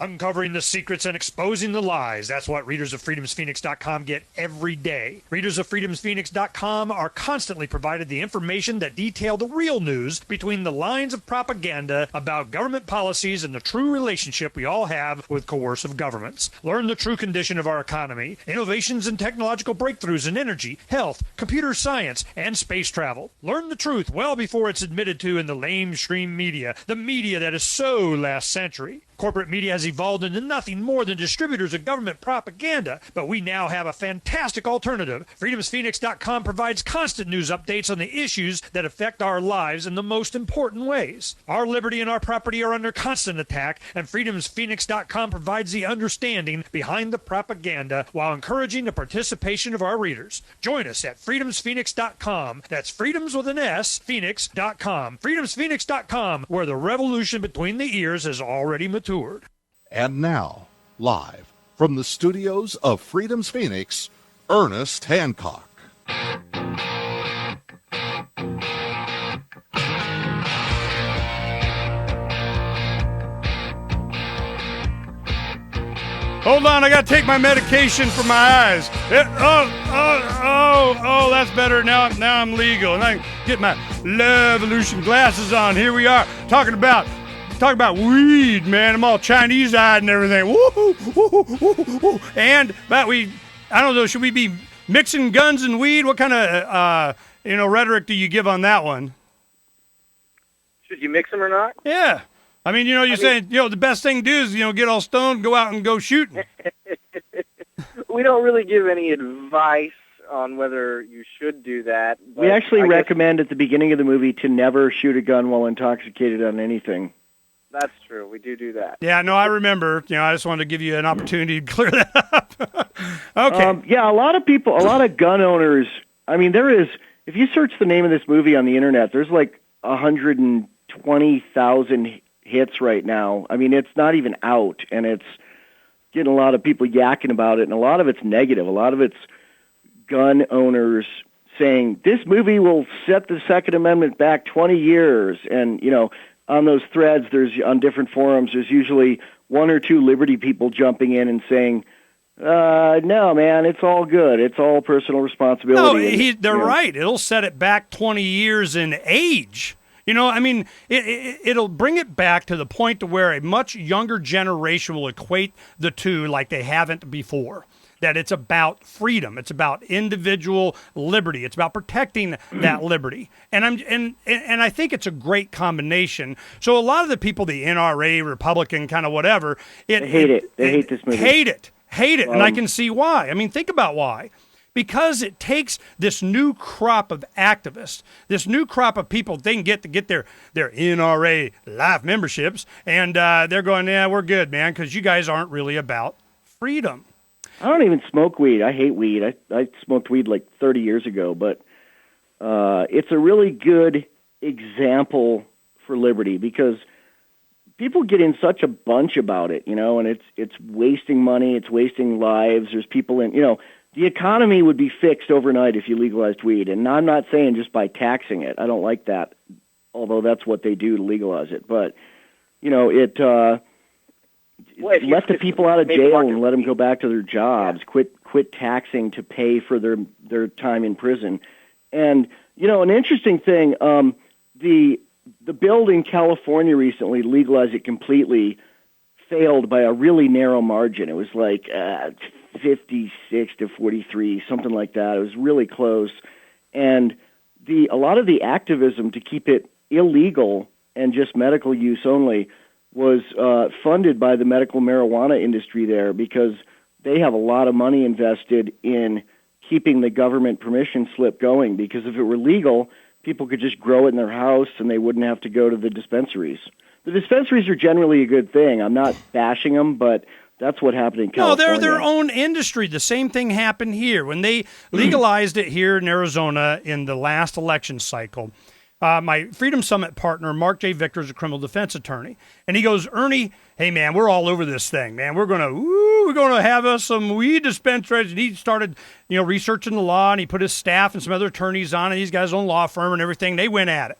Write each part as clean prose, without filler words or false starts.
Uncovering the secrets and exposing the lies. That's what readers of freedomsphoenix.com get every day. Readers of freedomsphoenix.com are constantly provided the information that detail the real news between the lines of propaganda about government policies and the true relationship we all have with coercive governments. Learn the true condition of our economy, innovations and technological breakthroughs in energy, health, computer science, and space travel. Learn the truth well before it's admitted to in the lamestream media, the media that is so last century. Corporate media has evolved into nothing more than distributors of government propaganda, but we now have a fantastic alternative. FreedomsPhoenix.com provides constant news updates on the issues that affect our lives in the most important ways. Our liberty and our property are under constant attack, and FreedomsPhoenix.com provides the understanding behind the propaganda while encouraging the participation of our readers. Join us at FreedomsPhoenix.com. That's freedoms with an S, Phoenix.com. FreedomsPhoenix.com, where the revolution between the ears has already matured. And now, live from the studios of Freedom's Phoenix, Ernest Hancock. Hold on, I gotta take my medication for my eyes. That's better. Now I'm legal, and I can get my Levolution glasses on. Here we are talking about weed, man. I'm all Chinese-eyed and everything. Woo-hoo, woo-hoo, woo-hoo. And but I don't know. Should we be mixing guns and weed? What kind of rhetoric do you give on that one? Should you mix them or not? Yeah. I mean, you're saying, the best thing to do is, get all stoned, go out and go shooting. We don't really give any advice on whether you should do that. We actually recommend at the beginning of the movie to never shoot a gun while intoxicated on anything. That's true. We do that. Yeah, no, I remember. I just wanted to give you an opportunity to clear that up. Okay. A lot of gun owners, if you search the name of this movie on the internet, there's like 120,000 hits right now. I mean, it's not even out, and it's getting a lot of people yakking about it, and a lot of it's negative. A lot of it's gun owners saying, this movie will set the Second Amendment back 20 years, and, on those threads, on different forums, there's usually one or two liberty people jumping in and saying, no, man, it's all good. It's all personal responsibility. No, they're right. It'll set it back 20 years in age. It'll bring it back to the point to where a much younger generation will equate the two like they haven't before. That it's about freedom, it's about individual liberty, it's about protecting that liberty, and I think it's a great combination. So a lot of the people, the NRA, Republican, kind of whatever, they hate it. They hate this movie. Hate it, and I can see why. I mean, think about why. Because it takes this new crop of activists, this new crop of people, they can get their NRA life memberships, and they're going, yeah, we're good, man, because you guys aren't really about freedom. I don't even smoke weed. I hate weed. I smoked weed like 30 years ago, but it's a really good example for liberty because people get in such a bunch about it, and it's wasting money, it's wasting lives. There's people in, the economy would be fixed overnight if you legalized weed, and I'm not saying just by taxing it. I don't like that, although that's what they do to legalize it. But, let the people out of jail and let them go back to their jobs. Quit taxing to pay for their time in prison. And an interesting thing, the bill in California recently legalized it completely, failed by a really narrow margin. It was like 56 to 43, something like that. It was really close, and a lot of the activism to keep it illegal and just medical use only was funded by the medical marijuana industry there because they have a lot of money invested in keeping the government permission slip going, because if it were legal, people could just grow it in their house and they wouldn't have to go to the dispensaries. The dispensaries are generally a good thing. I'm not bashing them, but that's what happened in California. No, they're their own industry. The same thing happened here. When they legalized it here in Arizona in the last election cycle, my Freedom Summit partner, Mark J. Victor, is a criminal defense attorney. And he goes, Ernie, hey, man, we're all over this thing, man. We're going to have us some weed dispensaries. And he started, researching the law, and he put his staff and some other attorneys on it. He's got his own law firm and everything. They went at it.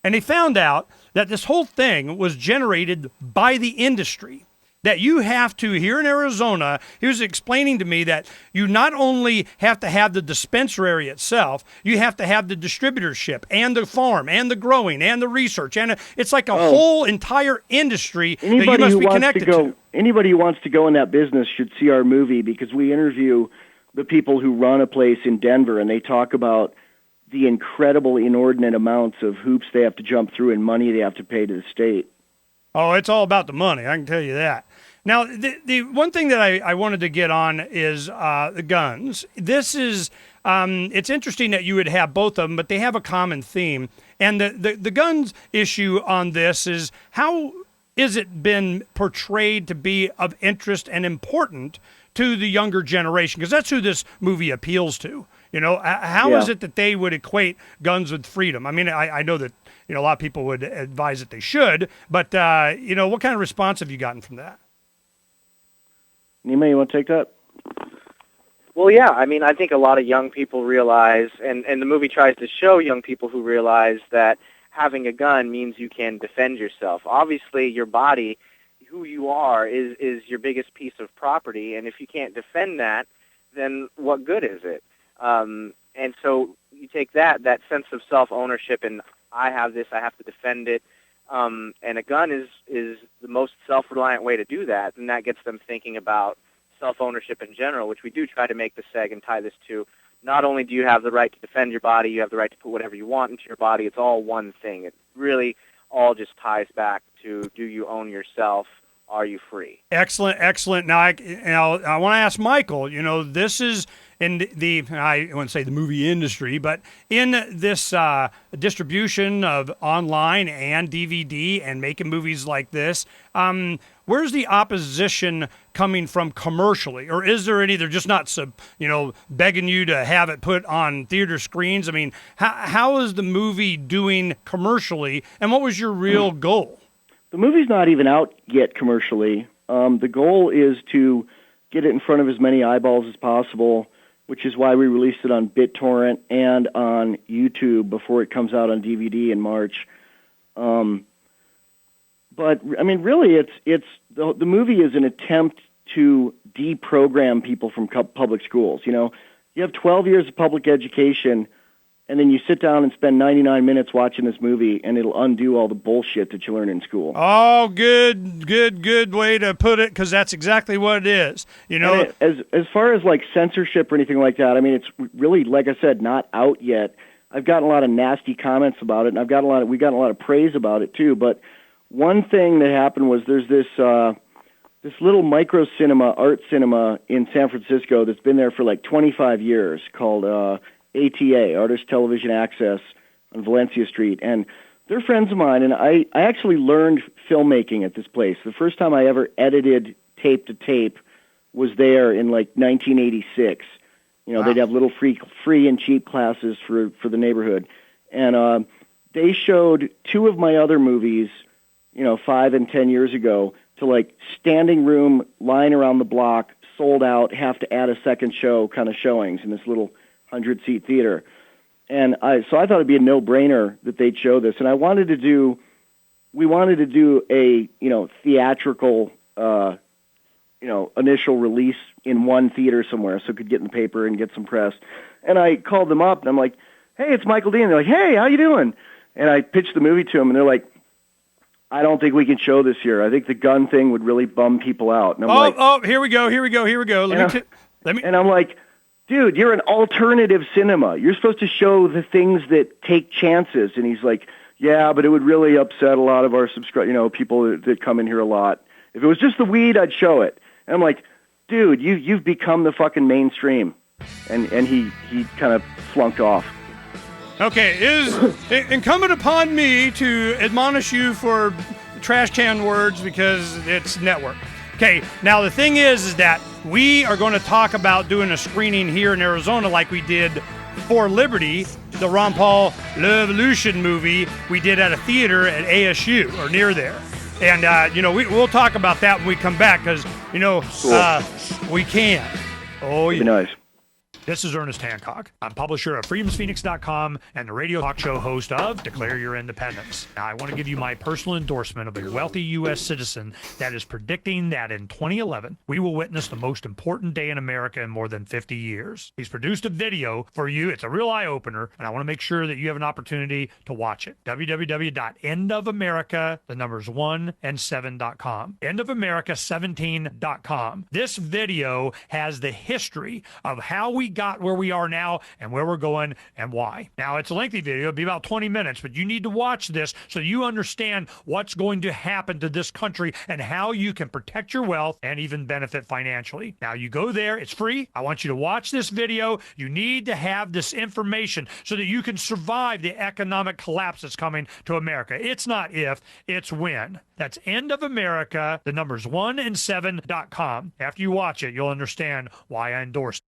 And they found out that this whole thing was generated by the industry. that you have to, here in Arizona, he was explaining to me that you not only have to have the dispensary itself, you have to have the distributorship and the farm and the growing and the research. And it's like a whole entire industry that you must be connected to. Anybody who wants to go in that business should see our movie, because we interview the people who run a place in Denver, and they talk about the incredible, inordinate amounts of hoops they have to jump through and money they have to pay to the state. Oh, it's all about the money, I can tell you that. Now, the one thing that I wanted to get on is the guns. This is, it's interesting that you would have both of them, but they have a common theme. And the guns issue on this is, how is it been portrayed to be of interest and important to the younger generation? Because that's who this movie appeals to. You know, how is it that they would equate guns with freedom? I mean, I know that, you know, a lot of people would advise that they should, but, you know, what kind of response have you gotten from that? Neema, you want to take that? Well, yeah. I mean, I think a lot of young people realize, and the movie tries to show young people who realize that having a gun means you can defend yourself. Obviously, your body, who you are, is your biggest piece of property, and if you can't defend that, then what good is it? And so you take that sense of self-ownership, and I have this, I have to defend it, and a gun is the most self-reliant way to do that, and that gets them thinking about self-ownership in general, which we do try to make the seg and tie this to. Not only do you have the right to defend your body, you have the right to put whatever you want into your body. It's all one thing. It really all just ties back to, do you own yourself? Are you free? Excellent, excellent. Now, I want to ask Michael, you know, this is in I wouldn't say the movie industry, but in this distribution of online and DVD and making movies like this, where's the opposition coming from commercially? Or is there any, they're just not, you know, begging you to have it put on theater screens? I mean, how is the movie doing commercially, and what was your real goal? The movie's not even out yet commercially. The goal is to get it in front of as many eyeballs as possible, which is why we released it on BitTorrent and on YouTube before it comes out on DVD in March. But I mean, really, it's the movie is an attempt to deprogram people from public schools. You know, you have 12 years of public education, and then you sit down and spend 99 minutes watching this movie, and it'll undo all the bullshit that you learn in school. Oh, good way to put it, because that's exactly what it is. You know, as far as like censorship or anything like that, I mean, it's really, like I said, not out yet. I've gotten a lot of nasty comments about it, and we got a lot of praise about it too. But one thing that happened was there's this little micro cinema, art cinema in San Francisco that's been there for like 25 years called ATA, Artist Television Access, on Valencia Street. And they're friends of mine, and I actually learned filmmaking at this place. The first time I ever edited tape to tape was there in like 1986. You know, wow. They'd have little free and cheap classes for the neighborhood. And they showed two of my other movies, you know, 5 and 10 years ago, to like standing room, line around the block, sold out, have to add a second show kind of showings in this little 100-seat theater. And so I thought it'd be a no-brainer that they'd show this. And we wanted to do a, you know, theatrical, you know, initial release in one theater somewhere so it could get in the paper and get some press. And I called them up, and I'm like, hey, it's Michael Dean. They're like, hey, how you doing? And I pitched the movie to them, and they're like, I don't think we can show this here. I think the gun thing would really bum people out. And I'm here we go. And I'm like, dude, you're an alternative cinema. You're supposed to show the things that take chances. And he's like, yeah, but it would really upset a lot of our people that come in here a lot. If it was just the weed, I'd show it. And I'm like, dude, you've become the fucking mainstream. And he kind of flunked off. Okay, is incumbent upon me to admonish you for trash can words because it's network. Okay, now the thing is that we are going to talk about doing a screening here in Arizona like we did for Liberty, the Ron Paul L'Evolution movie we did at a theater at ASU or near there. And, you know, we'll talk about that when we come back because, you know, cool. We can. Oh, yeah. Be nice. This is Ernest Hancock. I'm publisher of freedomsphoenix.com and the radio talk show host of Declare Your Independence. Now, I want to give you my personal endorsement of a wealthy U.S. citizen that is predicting that in 2011, we will witness the most important day in America in more than 50 years. He's produced a video for you. It's a real eye-opener, and I want to make sure that you have an opportunity to watch it. www.endofamerica, the numbers 1 and 7.com. endofamerica17.com. This video has the history of how we got where we are now and where we're going and why. Now, it's a lengthy video. It'll be about 20 minutes, but you need to watch this so you understand what's going to happen to this country and how you can protect your wealth and even benefit financially. Now, you go there. It's free. I want you to watch this video. You need to have this information so that you can survive the economic collapse that's coming to America. It's not if, it's when. That's End of America, the numbers 1 and 7.com. After you watch it, you'll understand why I endorse it.